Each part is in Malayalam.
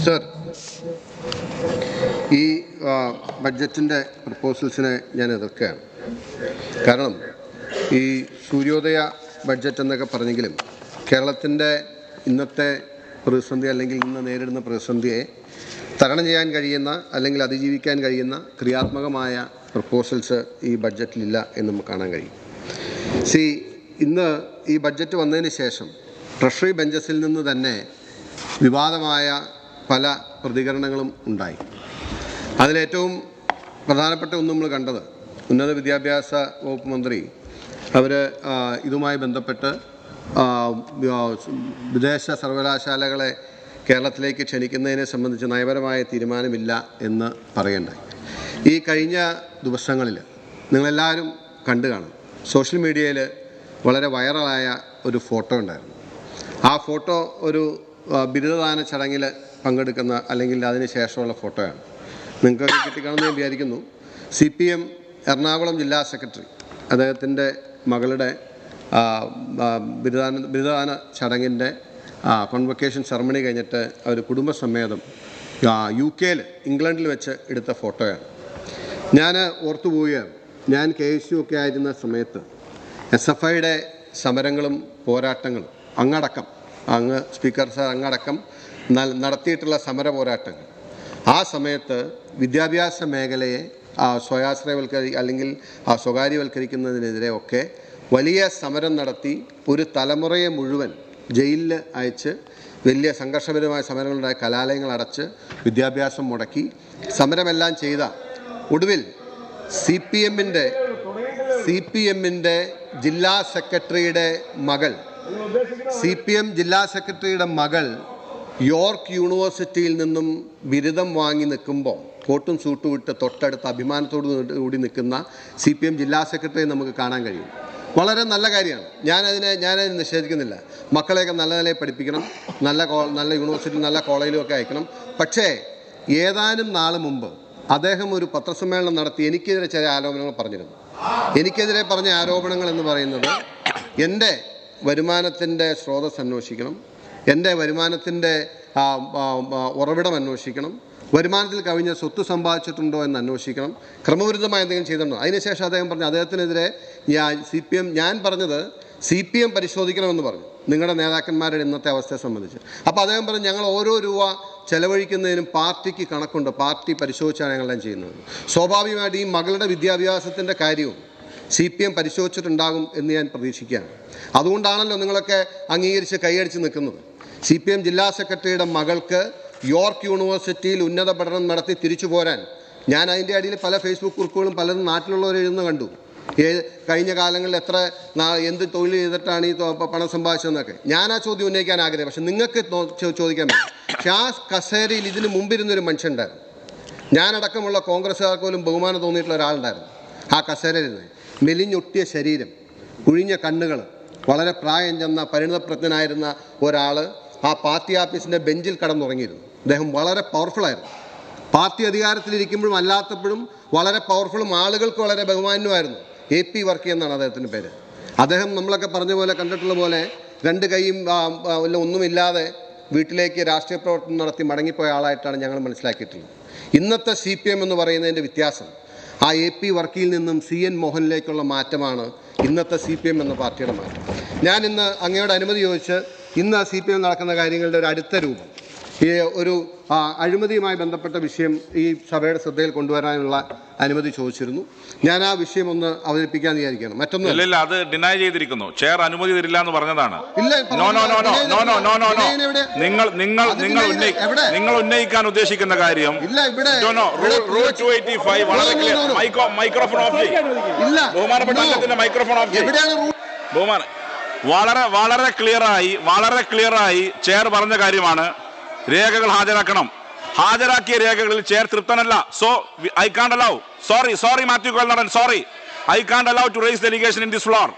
സർ, ഈ ബഡ്ജറ്റിൻ്റെ പ്രപ്പോസൽസിനെ ഞാൻ എതിർക്കുകയാണ്. കാരണം ഈ സൂര്യോദയ ബഡ്ജറ്റ് എന്നൊക്കെ പറഞ്ഞെങ്കിലും കേരളത്തിൻ്റെ ഇന്നത്തെ പ്രതിസന്ധി അല്ലെങ്കിൽ ഇന്ന് നേരിടുന്ന പ്രതിസന്ധിയെ തരണം ചെയ്യാൻ കഴിയുന്ന അല്ലെങ്കിൽ അതിജീവിക്കാൻ കഴിയുന്ന ക്രിയാത്മകമായ പ്രപ്പോസൽസ് ഈ ബഡ്ജറ്റിലില്ല എന്ന് നമുക്ക് കാണാൻ കഴിയും. ഇന്ന് ഈ ബഡ്ജറ്റ് വന്നതിന് ശേഷം ട്രഷറി ബെഞ്ചസിൽ നിന്ന് തന്നെ വിവാദമായ പല പ്രതികരണങ്ങളും ഉണ്ടായി. അതിലേറ്റവും പ്രധാനപ്പെട്ട ഒന്ന് നമ്മൾ കണ്ടത്, ഉന്നത വിദ്യാഭ്യാസ വകുപ്പ് മന്ത്രി അവർ ഇതുമായി ബന്ധപ്പെട്ട് വിദേശ സർവകലാശാലകളെ കേരളത്തിലേക്ക് ക്ഷണിക്കുന്നതിനെ സംബന്ധിച്ച് നയപരമായ തീരുമാനമില്ല എന്ന് പറയണ്ടായി. ഈ കഴിഞ്ഞ ദിവസങ്ങളിൽ നിങ്ങളെല്ലാവരും കണ്ടു കാണും, സോഷ്യൽ മീഡിയയിൽ വളരെ വൈറലായ ഒരു ഫോട്ടോ ഉണ്ടായിരുന്നു. ആ ഫോട്ടോ ഒരു ബിരുദദാന ചടങ്ങിൽ പങ്കെടുക്കുന്ന അല്ലെങ്കിൽ അതിന് ശേഷമുള്ള ഫോട്ടോയാണ്. നിങ്ങൾക്ക് കിട്ടിക്കാണെന്ന് ഞാൻ വിചാരിക്കുന്നു. CPM എറണാകുളം ജില്ലാ സെക്രട്ടറി അദ്ദേഹത്തിൻ്റെ മകളുടെ ബിരുദദാന ചടങ്ങിൻ്റെ കോൺവൊക്കേഷൻ സെറമണി കഴിഞ്ഞിട്ട് അവർ കുടുംബസമേതം UK ഇംഗ്ലണ്ടിൽ വെച്ച് എടുത്ത ഫോട്ടോയാണ്. ഞാൻ ഓർത്തുപോവുകയാണ്, ഞാൻ KSU ഒക്കെ ആയിരുന്ന സമയത്ത് SFIയുടെ സമരങ്ങളും പോരാട്ടങ്ങളും അങ്ങ് സ്പീക്കർ സാർ അങ്ങടക്കം നടത്തിയിട്ടുള്ള സമര പോരാട്ടങ്ങൾ, ആ സമയത്ത് വിദ്യാഭ്യാസ മേഖലയെ അല്ലെങ്കിൽ സ്വകാര്യവൽക്കരിക്കുന്നതിനെതിരെ ഒക്കെ വലിയ സമരം നടത്തി ഒരു തലമുറയെ മുഴുവൻ ജയിലിൽ അയച്ച് വലിയ സംഘർഷപരമായ സമരങ്ങളുണ്ടായ കലാലയങ്ങൾ അടച്ച് വിദ്യാഭ്യാസം മുടക്കി സമരമെല്ലാം ചെയ്ത ഒടുവിൽ CPMൻ്റെ ജില്ലാ സെക്രട്ടറിയുടെ മകൾ യോർക്ക് യൂണിവേഴ്സിറ്റിയിൽ നിന്നും ബിരുദം വാങ്ങി നിൽക്കുമ്പോൾ കോട്ടും സൂട്ടും ഇട്ട് തൊട്ടടുത്ത് അഭിമാനത്തോടു കൂടി നിൽക്കുന്ന CPM ജില്ലാ സെക്രട്ടറിയെ നമുക്ക് കാണാൻ കഴിയും. വളരെ നല്ല കാര്യമാണ്. ഞാനതിനെ നിഷേധിക്കുന്നില്ല. മക്കളെയൊക്കെ നല്ല നിലയിൽ പഠിപ്പിക്കണം, നല്ല യൂണിവേഴ്സിറ്റി നല്ല കോളേജിലുമൊക്കെ അയക്കണം. പക്ഷേ ഏതാനും നാൾ മുമ്പ് അദ്ദേഹം ഒരു പത്രസമ്മേളനം നടത്തി എനിക്കെതിരെ ചില ആരോപണങ്ങൾ പറഞ്ഞിരുന്നു. എനിക്കെതിരെ പറഞ്ഞ ആരോപണങ്ങൾ എന്ന് പറയുന്നത്, എൻ്റെ വരുമാനത്തിൻ്റെ സ്രോതസ് അന്വേഷിക്കണം, എൻ്റെ വരുമാനത്തിൻ്റെ ഉറവിടം അന്വേഷിക്കണം, വരുമാനത്തിൽ കവിഞ്ഞ സ്വത്ത് സമ്പാദിച്ചിട്ടുണ്ടോ എന്ന് അന്വേഷിക്കണം, ക്രമവിരുദ്ധമായ എന്തെങ്കിലും ചെയ്തിട്ടുണ്ടോ. അതിനുശേഷം അദ്ദേഹം പറഞ്ഞു അദ്ദേഹത്തിനെതിരെ ഞാൻ പറഞ്ഞത് CPM പരിശോധിക്കണമെന്ന് പറഞ്ഞു, നിങ്ങളുടെ നേതാക്കന്മാരുടെ ഇന്നത്തെ അവസ്ഥയെ സംബന്ധിച്ച്. അപ്പോൾ അദ്ദേഹം പറഞ്ഞു ഞങ്ങൾ ഓരോ രൂപ ചെലവഴിക്കുന്നതിനും പാർട്ടിക്ക് കണക്കുണ്ട്, പാർട്ടി പരിശോധിച്ചാണ് ഞങ്ങളെല്ലാം ചെയ്യുന്നത്. സ്വാഭാവികമായിട്ട് ഈ മകളുടെ വിദ്യാഭ്യാസത്തിൻ്റെ കാര്യവും CPM പരിശോധിച്ചിട്ടുണ്ടാകും എന്ന് ഞാൻ പ്രതീക്ഷിക്കുകയാണ്. അതുകൊണ്ടാണല്ലോ നിങ്ങളൊക്കെ അംഗീകരിച്ച് കൈയടിച്ച് നിൽക്കുന്നത്. CPM ജില്ലാ സെക്രട്ടറിയുടെ മകൾക്ക് യോർക്ക് യൂണിവേഴ്സിറ്റിയിൽ ഉന്നത പഠനം നടത്തി തിരിച്ചു പോരാൻ ഞാൻ അതിൻ്റെ അടിയിൽ പല ഫേസ്ബുക്ക് കുറിപ്പുകളും പലരും നാട്ടിലുള്ളവർ എഴുതുന്ന കണ്ടു. കഴിഞ്ഞ കാലങ്ങളിൽ എന്ത് തൊഴിൽ ചെയ്തിട്ടാണ് ഈ പണം സമ്പാദിച്ചതെന്നൊക്കെ ഞാൻ ആ ചോദ്യം ഉന്നയിക്കാൻ ആഗ്രഹം. പക്ഷെ നിങ്ങൾക്ക് ചോദിക്കാൻ പറ്റും. പക്ഷെ ആ കസേരയിൽ ഇതിന് മുമ്പിരുന്നൊരു മനുഷ്യനുണ്ടായിരുന്നു, ഞാനടക്കമുള്ള കോൺഗ്രസ്സുകാർക്ക് പോലും ബഹുമാനം തോന്നിയിട്ടുള്ള ഒരാളുണ്ടായിരുന്നു. ആ കസേരയിരുന്ന് മെലിഞ്ഞൊട്ടിയ ശരീരം, കുഴിഞ്ഞ കണ്ണുകൾ, വളരെ പ്രായം ചെന്ന പരിണിതപ്രജ്ഞനായിരുന്ന ഒരാൾ ആ പാർട്ടി ഓഫീസിൻ്റെ ബെഞ്ചിൽ കടന്നുറങ്ങിയിരുന്നു. അദ്ദേഹം വളരെ പവർഫുള്ളായിരുന്നു. പാർട്ടി അധികാരത്തിലിരിക്കുമ്പോഴും അല്ലാത്തപ്പോഴും വളരെ പവർഫുള്ളും ആളുകൾക്ക് വളരെ ബഹുമാന്യമായിരുന്നു. AP വർക്കി എന്നാണ് അദ്ദേഹത്തിൻ്റെ പേര്. അദ്ദേഹം നമ്മളൊക്കെ പറഞ്ഞ പോലെ കണ്ടിട്ടുള്ള പോലെ രണ്ട് കൈയും ഒന്നുമില്ലാതെ വീട്ടിലേക്ക് രാഷ്ട്രീയ പ്രവർത്തനം നടത്തി മടങ്ങിപ്പോയ ആളായിട്ടാണ് ഞങ്ങൾ മനസ്സിലാക്കിയിട്ടുള്ളത്. ഇന്നത്തെ CPM എന്ന് പറയുന്നതിൻ്റെ വ്യത്യാസം ആ AP വർക്കിയിൽ നിന്നും CN മോഹനിലേക്കുള്ള മാറ്റമാണ് ഇന്നത്തെ CPM എന്ന പാർട്ടിയുടെ മാറ്റം. ഞാൻ ഇന്ന് അങ്ങയുടെ അനുമതി ചോദിച്ച് ഇന്ന് CPM നടക്കുന്ന കാര്യങ്ങളുടെ ഒരു അടുത്ത രൂപം, ഈ ഒരു അഴിമതിയുമായി ബന്ധപ്പെട്ട വിഷയം ഈ സഭയുടെ ശ്രദ്ധയിൽ കൊണ്ടുവരാനുള്ള അനുമതി ചോദിച്ചിരുന്നു. ഞാൻ ആ വിഷയം ഒന്ന് അവതരിപ്പിക്കാൻ വിചാരിക്കുകയാണ്. മറ്റൊന്നും അത് ഡിനൈ ചെയ്തിരിക്കുന്നു. ചെയർ അനുമതി തരില്ല എന്ന് പറഞ്ഞതാണ്. നിങ്ങൾ ഉന്നയിക്കാൻ ഉദ്ദേശിക്കുന്ന കാര്യം മൈക്രോഫോൺ ഓഫ് ചെയ്യും. ബഹുമാനപ്പെട്ട അംഗത്തിന്റെ മൈക്രോഫോൺ ഓഫ് ചെയ്യും. വളരെ ക്ലിയറായി ചെയർ പറഞ്ഞ കാര്യമാണ്. രേഖകൾ ഹാജരാക്കിയ രേഖകളിൽ ചെയർ തൃപ്തനല്ല. So I can't allow. Sorry Mathew Kuzhalnadan, sorry, I can't allow to raise the allegation in this floor.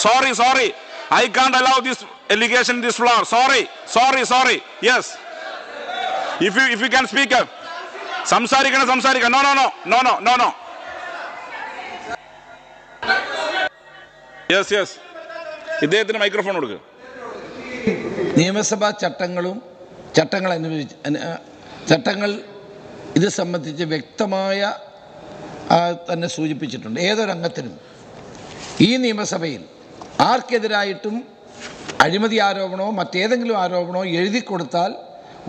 Sorry I can't allow this allegation in this floor. Sorry yes, if you can speak up. സംസാരിക്കണം. നോ. യെസ് ഇദ്ദേഹത്തിന് മൈക്രോഫോൺ കൊടുക്കുക. നിയമസഭാ ചട്ടങ്ങൾ ചട്ടങ്ങൾ ഇത് സംബന്ധിച്ച് വ്യക്തമായ തന്നെ സൂചിപ്പിച്ചിട്ടുണ്ട്. ഏതൊരംഗത്തിനും ഈ നിയമസഭയിൽ ആർക്കെതിരായിട്ടും അഴിമതി ആരോപണമോ മറ്റേതെങ്കിലും ആരോപണമോ എഴുതി കൊടുത്താൽ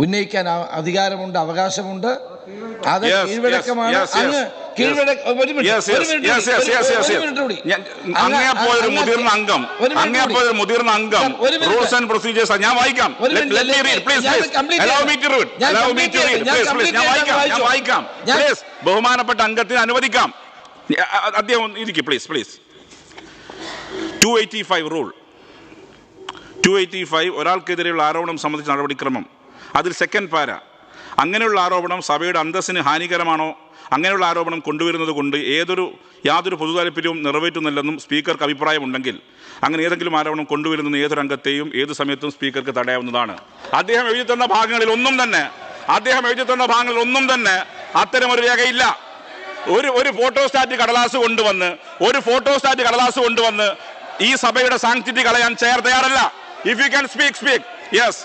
ഉന്നയിക്കാൻ അധികാരമുണ്ട്, അവകാശമുണ്ട്. അത് കീഴ്വഴക്കമാണ്. അങ്ങ് മുതിർന്ന അംഗം റൂൾസ് ആൻഡ് പ്രൊസീജിയേഴ്സ് ഞാൻ വായിക്കാം. ബഹുമാനപ്പെട്ട അംഗത്തിന് അനുവദിക്കാം. അദ്ദേഹം ഇരിക്കും പ്ലീസ്. 285 റൂൾ 285 ഒരാൾക്കെതിരെയുള്ള ആരോപണം സംബന്ധിച്ച നടപടിക്രമം. അതിൽ സെക്കൻഡ് പാര, അങ്ങനെയുള്ള ആരോപണം സഭയുടെ അന്തസ്സിന് ഹാനികരമാണോ, അങ്ങനെയുള്ള ആരോപണം കൊണ്ടുവരുന്നത് കൊണ്ട് യാതൊരു പൊതു താല്പര്യവും നിറവേറ്റുന്നില്ലെന്നും സ്പീക്കർക്ക് അഭിപ്രായമുണ്ടെങ്കിൽ അങ്ങനെ ഏതെങ്കിലും ആരോപണം കൊണ്ടുവരുന്ന ഏതൊരംഗത്തെയും ഏത് സമയത്തും സ്പീക്കർക്ക് തടയാവുന്നതാണ്. അദ്ദേഹം എഴുതി തന്ന ഭാഗങ്ങളിൽ ഒന്നും തന്നെ അത്തരമൊരു രേഖയില്ല. ഒരു ഫോട്ടോസ്റ്റാറ്റ് കടലാസ് കൊണ്ടുവന്ന് ഈ സഭയുടെ സാങ്ക്ടിറ്റി കളയാൻ ചെയർ തയ്യാറല്ല. If you can speak yes.